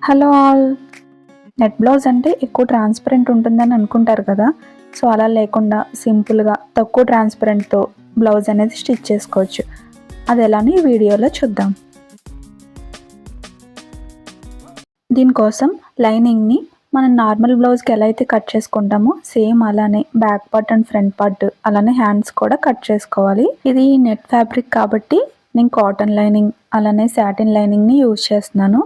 Hello all. Net blouse అంటే ఎక్కువ transparent ఉంటుందని అనుకుంటారు కదా. సో అలా లేకుండా సింపుల్గా తక్కువ ట్రాన్స్పరెంట్తో బ్లౌజ్ అనేది స్టిచ్ చేసుకోవచ్చు. అది ఎలాని ఈ వీడియోలో చూద్దాం. దీనికోసం లైనింగ్ని మనం నార్మల్ బ్లౌజ్కి ఎలా అయితే కట్ చేసుకుంటామో సేమ్ అలానే back part and front part అలానే హ్యాండ్స్ కూడా కట్ చేసుకోవాలి. ఇది నెట్ ఫ్యాబ్రిక్ కాబట్టి నేను కాటన్ లైనింగ్ అలానే సాటిన్ లైనింగ్ని యూజ్ చేస్తున్నాను.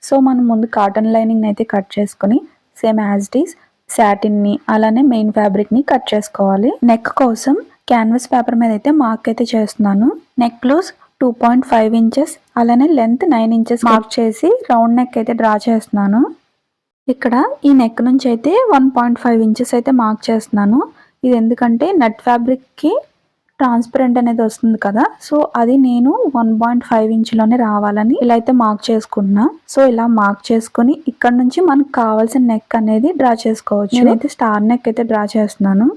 సో మనం ముందు కాటన్ లైనింగ్ అయితే కట్ చేసుకొని సేమ్ యాజ్ ఇట్ ఈస్ సాటిన్ని అలానే మెయిన్ ఫ్యాబ్రిక్ని కట్ చేసుకోవాలి. నెక్ కోసం క్యాన్వాస్ పేపర్ మీద అయితే మార్క్ అయితే చేస్తున్నాను. నెక్ లూజ్ 2.5 ఇంచెస్ అలానే లెంత్ 9 ఇంచెస్ మార్క్ చేసి రౌండ్ నెక్ అయితే డ్రా చేస్తున్నాను. ఇక్కడ ఈ నెక్ నుంచి అయితే 1.5 ఇంచెస్ అయితే మార్క్ చేస్తున్నాను. ఇది ఎందుకంటే నెట్ ఫ్యాబ్రిక్కి ట్రాన్స్పరెంట్ అనేది వస్తుంది కదా, సో అది నేను 1.5 ఇంచులోనే రావాలని ఇలా అయితే మార్క్ చేసుకుంటున్నా. సో ఇలా మార్క్ చేసుకుని ఇక్కడ నుంచి మనకు కావాల్సిన నెక్ అనేది డ్రా చేసుకోవచ్చు. నేనైతే స్టార్ నెక్ అయితే డ్రా చేస్తున్నాను.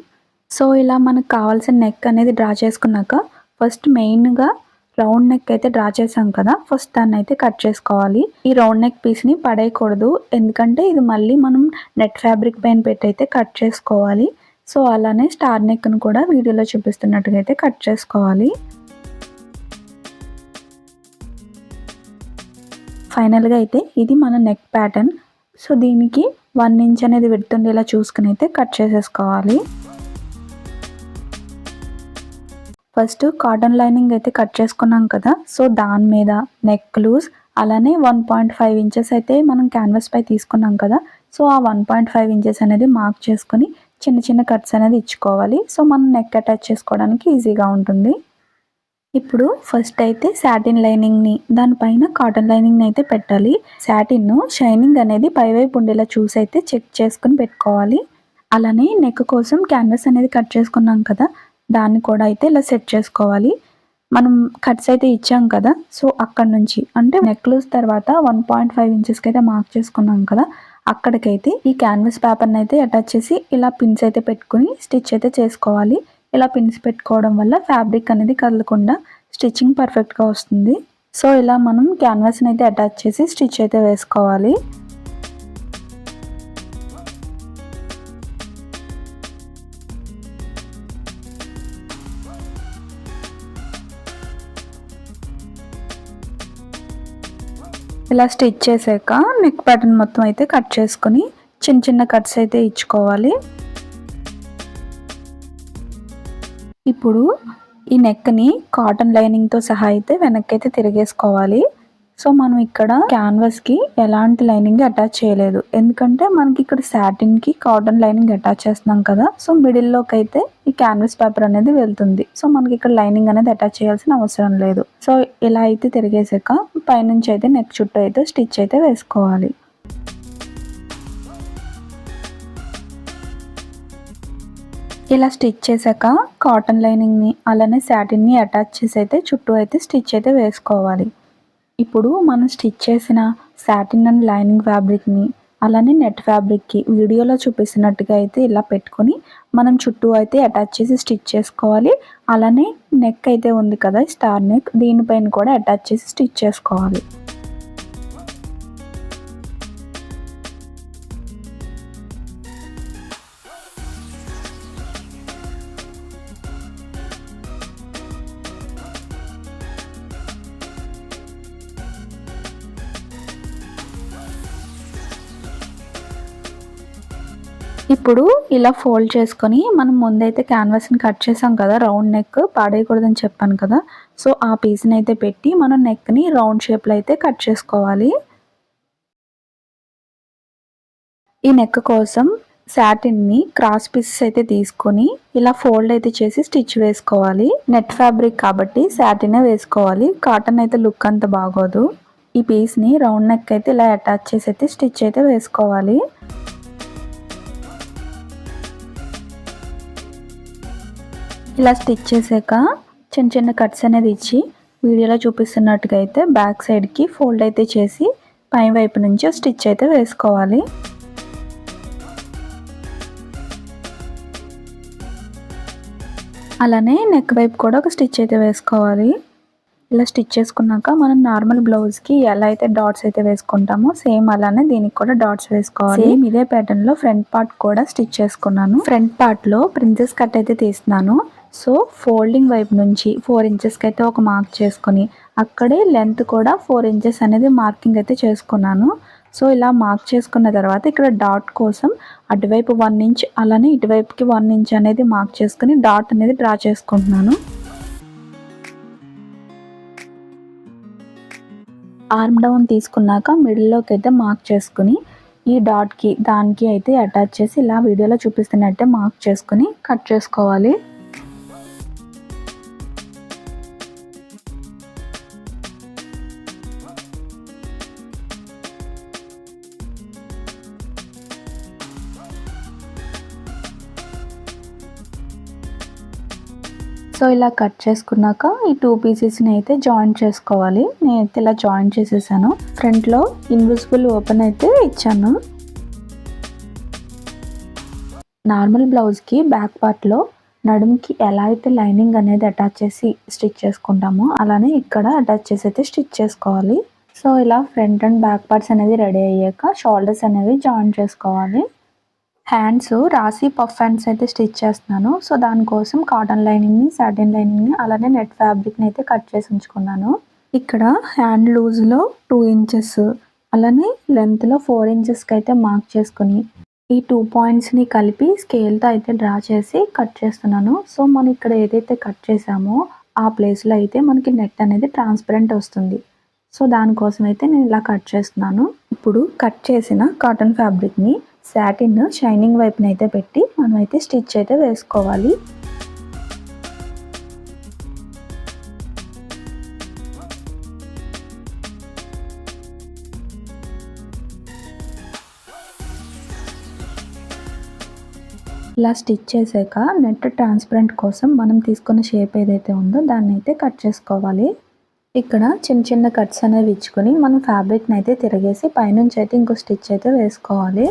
సో ఇలా మనకు కావాల్సిన నెక్ అనేది డ్రా చేసుకున్నాక ఫస్ట్ మెయిన్గా రౌండ్ నెక్ అయితే డ్రా చేసాం కదా, ఫస్ట్ దాన్ని అయితే కట్ చేసుకోవాలి. ఈ రౌండ్ నెక్ పీస్ని పడేయకూడదు, ఎందుకంటే ఇది మళ్ళీ మనం నెట్ ఫ్యాబ్రిక్ పైన పెట్టి అయితే కట్ చేసుకోవాలి. సో అలానే స్టార్ నెక్ను కూడా వీడియోలో చూపిస్తున్నట్టుగా అయితే కట్ చేసుకోవాలి. ఫైనల్గా అయితే ఇది మన నెక్ ప్యాటర్న్. సో దీనికి 1 ఇంచ్ అనేది విడుతుండేలా చూసుకుని అయితే కట్ చేసేసుకోవాలి. ఫస్ట్ కాటన్ లైనింగ్ అయితే కట్ చేసుకున్నాం కదా, సో దాని మీద నెక్ లూజ్ అలానే 1.5 ఇంచెస్ అయితే మనం క్యాన్వాస్ పై తీసుకున్నాం కదా, సో ఆ 1.5 ఇంచెస్ అనేది మార్క్ చేసుకుని చిన్న చిన్న కట్స్ అనేది ఇచ్చుకోవాలి. సో మనం నెక్ అటాచ్ చేసుకోవడానికి ఈజీగా ఉంటుంది. ఇప్పుడు ఫస్ట్ అయితే సాటిన్ లైనింగ్ని దానిపైన కాటన్ లైనింగ్ని అయితే పెట్టాలి. సాటిన్ షైనింగ్ అనేది పైవైపు ఉండేలా చూసి అయితే చెక్ చేసుకుని పెట్టుకోవాలి. అలానే నెక్ కోసం క్యాన్వాస్ అనేది కట్ చేసుకున్నాం కదా, దాన్ని కూడా అయితే ఇలా సెట్ చేసుకోవాలి. మనం కట్స్ అయితే ఇచ్చాం కదా, సో అక్కడ నుంచి అంటే నెక్ లూజ్ తర్వాత 1.5 ఇంచెస్కి అయితే మార్క్ చేసుకున్నాం కదా, అక్కడికైతే ఈ క్యాన్వాస్ పేపర్ని అయితే అటాచ్ చేసి ఇలా పిన్స్ అయితే పెట్టుకుని స్టిచ్ అయితే చేసుకోవాలి. ఇలా పిన్స్ పెట్టుకోవడం వల్ల ఫ్యాబ్రిక్ అనేది కదలకుండా స్టిచ్చింగ్ పర్ఫెక్ట్గా వస్తుంది. సో ఇలా మనం క్యాన్వాస్ని అయితే అటాచ్ చేసి స్టిచ్ అయితే వేసుకోవాలి. ఇలా స్టిచ్ చేసాక నెక్ ప్యాటర్న్ మొత్తం అయితే కట్ చేసుకొని చిన్న చిన్న కట్స్ అయితే ఇచ్చుకోవాలి. ఇప్పుడు ఈ నెక్ని కాటన్ లైనింగ్తో సహా అయితే వెనక్కి అయితే తిరిగేసుకోవాలి. సో మనం ఇక్కడ క్యాన్వాస్కి ఎలాంటి లైనింగ్ అటాచ్ చేయలేదు, ఎందుకంటే మనకి ఇక్కడ సాటిన్కి కాటన్ లైనింగ్ అటాచ్ చేస్తున్నాం కదా, సో మిడిల్లోకి అయితే ఈ క్యాన్వాస్ పేపర్ అనేది వెళ్తుంది. సో మనకి ఇక్కడ లైనింగ్ అనేది అటాచ్ చేయాల్సిన అవసరం లేదు. సో ఇలా అయితే తిరిగేసాక పైనుంచి అయితే నెక్ చుట్టూ అయితే స్టిచ్ అయితే వేసుకోవాలి. ఇలా స్టిచ్ చేశాక కాటన్ లైనింగ్ని అలానే సాటిన్ని అటాచ్ చేసి అయితే చుట్టూ అయితే స్టిచ్ అయితే వేసుకోవాలి. ఇప్పుడు మనం స్టిచ్ చేసిన సాటిన్ అండ్ లైనింగ్ ఫ్యాబ్రిక్ని అలానే నెట్ ఫ్యాబ్రిక్కి వీడియోలో చూపిస్తున్నట్టుగా అయితే ఇలా పెట్టుకొని మనం చుట్టూ అయితే అటాచ్ చేసి స్టిచ్ చేసుకోవాలి. అలానే నెక్ అయితే ఉంది కదా స్టార్ నెక్, దీనిపైన కూడా అటాచ్ చేసి స్టిచ్ చేసుకోవాలి. ఇప్పుడు ఇలా ఫోల్డ్ చేసుకొని మనం ముందైతే క్యాన్వాస్ని కట్ చేసాం కదా, రౌండ్ నెక్ పాడేయకూడదని చెప్పాను కదా, సో ఆ పీస్ని అయితే పెట్టి మనం నెక్ని రౌండ్ షేప్లో అయితే కట్ చేసుకోవాలి. ఈ నెక్ కోసం సాటిన్ని క్రాస్ పీసెస్ అయితే తీసుకొని ఇలా ఫోల్డ్ అయితే చేసి స్టిచ్ వేసుకోవాలి. నెట్ ఫ్యాబ్రిక్ కాబట్టి సాటినే వేసుకోవాలి, కాటన్ అయితే లుక్ అంత బాగోదు. ఈ పీస్ని రౌండ్ నెక్ అయితే ఇలా అటాచ్ చేసి అయితే స్టిచ్ అయితే వేసుకోవాలి. ఇలా స్టిచ్ చేసాక చిన్న చిన్న కట్స్ అనేది ఇచ్చి వీడియోలో చూపిస్తున్నట్టుగా అయితే బ్యాక్ సైడ్కి ఫోల్డ్ అయితే చేసి పై వైపు నుంచి స్టిచ్ అయితే వేసుకోవాలి. అలానే నెక్ వైపు కూడా ఒక స్టిచ్ అయితే వేసుకోవాలి. ఇలా స్టిచ్ చేసుకున్నాక మనం నార్మల్ బ్లౌజ్కి ఎలా అయితే డాట్స్ అయితే వేసుకుంటామో సేమ్ అలానే దీనికి కూడా డాట్స్ వేసుకోవాలి. సేమ్ ఇదే ప్యాటర్న్లో ఫ్రంట్ పార్ట్ కూడా స్టిచ్ చేసుకున్నాను. ఫ్రంట్ పార్ట్లో ప్రిన్సెస్ కట్ అయితే తీస్తున్నాను. సో ఫోల్డింగ్ వైపు నుంచి 4 ఇంచెస్కి అయితే ఒక మార్క్ చేసుకొని అక్కడే లెంత్ కూడా 4 ఇంచెస్ అనేది మార్కింగ్ అయితే చేసుకున్నాను. సో ఇలా మార్క్ చేసుకున్న తర్వాత ఇక్కడ డాట్ కోసం అటువైపు 1 ఇంచ్ అలానే ఇటువైపుకి 1 ఇంచ్ అనేది మార్క్ చేసుకుని డాట్ అనేది డ్రా చేసుకుంటున్నాను. ఆర్మ్ డౌన్ తీసుకున్నాక మిడిల్లోకి అయితే మార్క్ చేసుకుని ఈ డాట్కి దానికి అయితే అటాచ్ చేసి ఇలా వీడియోలో చూపిస్తున్నట్టే మార్క్ చేసుకుని కట్ చేసుకోవాలి. సో ఇలా కట్ చేసుకున్నాక ఈ 2 పీసెస్ని అయితే జాయిన్ చేసుకోవాలి. నేనైతే ఇలా జాయిన్ చేసేసాను. ఫ్రంట్లో ఇన్విజిబుల్ ఓపెన్ అయితే ఇచ్చాను. నార్మల్ బ్లౌజ్కి బ్యాక్ పార్ట్లో నడుముకి ఎలా అయితే లైనింగ్ అనేది అటాచ్ చేసి స్టిచ్ చేసుకుంటామో అలానే ఇక్కడ అటాచ్ చేసి అయితే స్టిచ్ చేసుకోవాలి. సో ఇలా ఫ్రంట్ అండ్ బ్యాక్ పార్ట్స్ అనేది రెడీ అయ్యాక షోల్డర్స్ అనేవి జాయిన్ చేసుకోవాలి. హ్యాండ్స్ రాసి పఫ్ హ్యాండ్స్ అయితే స్టిచ్ చేస్తున్నాను. సో దానికోసం కాటన్ లైనింగ్ని, సాటిన్ లైనింగ్ని అలానే నెట్ ఫ్యాబ్రిక్ని అయితే కట్ చేసి ఉంచుకున్నాను. ఇక్కడ హ్యాండ్ లూజ్లో 2 ఇంచెస్ అలానే లెంత్లో 4 ఇంచెస్కి అయితే మార్క్ చేసుకుని ఈ 2 పాయింట్స్ని కలిపి స్కేల్తో అయితే డ్రా చేసి కట్ చేస్తున్నాను. సో మనం ఇక్కడ ఏదైతే కట్ చేసామో ఆ ప్లేస్లో అయితే మనకి నెట్ అనేది ట్రాన్స్పరెంట్ వస్తుంది. సో దానికోసం అయితే నేను ఇలా కట్ చేస్తున్నాను. ఇప్పుడు కట్ చేసిన కాటన్ ఫ్యాబ్రిక్ని సాటిన్ షైనింగ్ వైపున అయితే పెట్టి మనం అయితే స్టిచ్ అయితే వేసుకోవాలి. ఇలా స్టిచ్ చేసాక నెట్ ట్రాన్స్పరెంట్ కోసం మనం తీసుకున్న షేప్ ఏదైతే ఉందో దాన్ని అయితే కట్ చేసుకోవాలి. ఇక్కడ చిన్న చిన్న కట్స్ అనేవి ఇచ్చుకొని మనం ఫ్యాబ్రిక్ని అయితే తిరిగేసి పైనుంచి అయితే ఇంకో స్టిచ్ అయితే వేసుకోవాలి.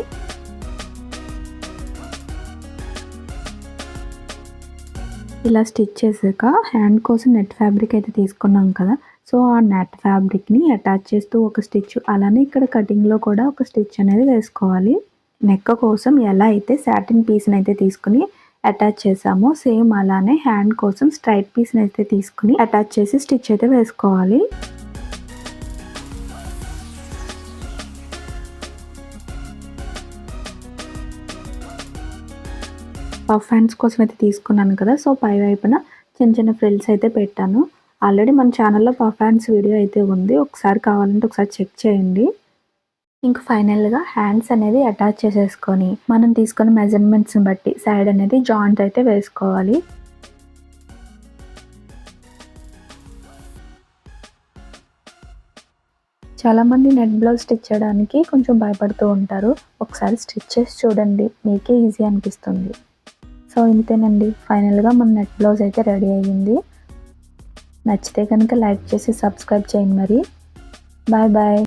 ఇలా స్టిచ్ చేసాక హ్యాండ్ కోసం నెట్ ఫ్యాబ్రిక్ అయితే తీసుకున్నాం కదా, సో ఆ నెట్ ఫ్యాబ్రిక్ని అటాచ్ చేస్తూ ఒక స్టిచ్ అలానే ఇక్కడ కటింగ్లో కూడా ఒక స్టిచ్ అనేది వేసుకోవాలి. నెక్ కోసం ఎలా అయితే సాటిన్ పీస్ని అయితే తీసుకుని అటాచ్ చేసామో సేమ్ అలానే హ్యాండ్ కోసం స్ట్రైట్ పీస్ని అయితే తీసుకుని అటాచ్ చేసి స్టిచ్ అయితే వేసుకోవాలి. పఫ్ హ్యాండ్స్ కోసం అయితే తీసుకున్నాను కదా, సో పై వైపున చిన్న చిన్న ఫ్రిల్స్ అయితే పెట్టాను. ఆల్రెడీ మన ఛానల్లో పఫ్ హ్యాండ్స్ వీడియో అయితే ఉంది, ఒకసారి కావాలంటే ఒకసారి చెక్ చేయండి. ఇంక ఫైనల్గా హ్యాండ్స్ అనేది అటాచ్ చేసేసుకొని మనం తీసుకున్న మెజర్మెంట్స్ని బట్టి సైడ్ అనేది జాయింట్ అయితే వేసుకోవాలి. చాలామంది నెట్ బ్లౌజ్ స్టిచ్ చేయడానికి కొంచెం భయపడుతూ ఉంటారు. ఒకసారి స్టిచ్ చేసి చూడండి, మీకే ఈజీ అనిపిస్తుంది. సో ఇంతేనండి, ఫైనల్గా మన నెట్ బ్లౌజ్ అయితే రెడీ అయ్యింది. నచ్చితే కనుక లైక్ చేసి సబ్స్క్రైబ్ చేయండి. మరి బాయ్ బాయ్.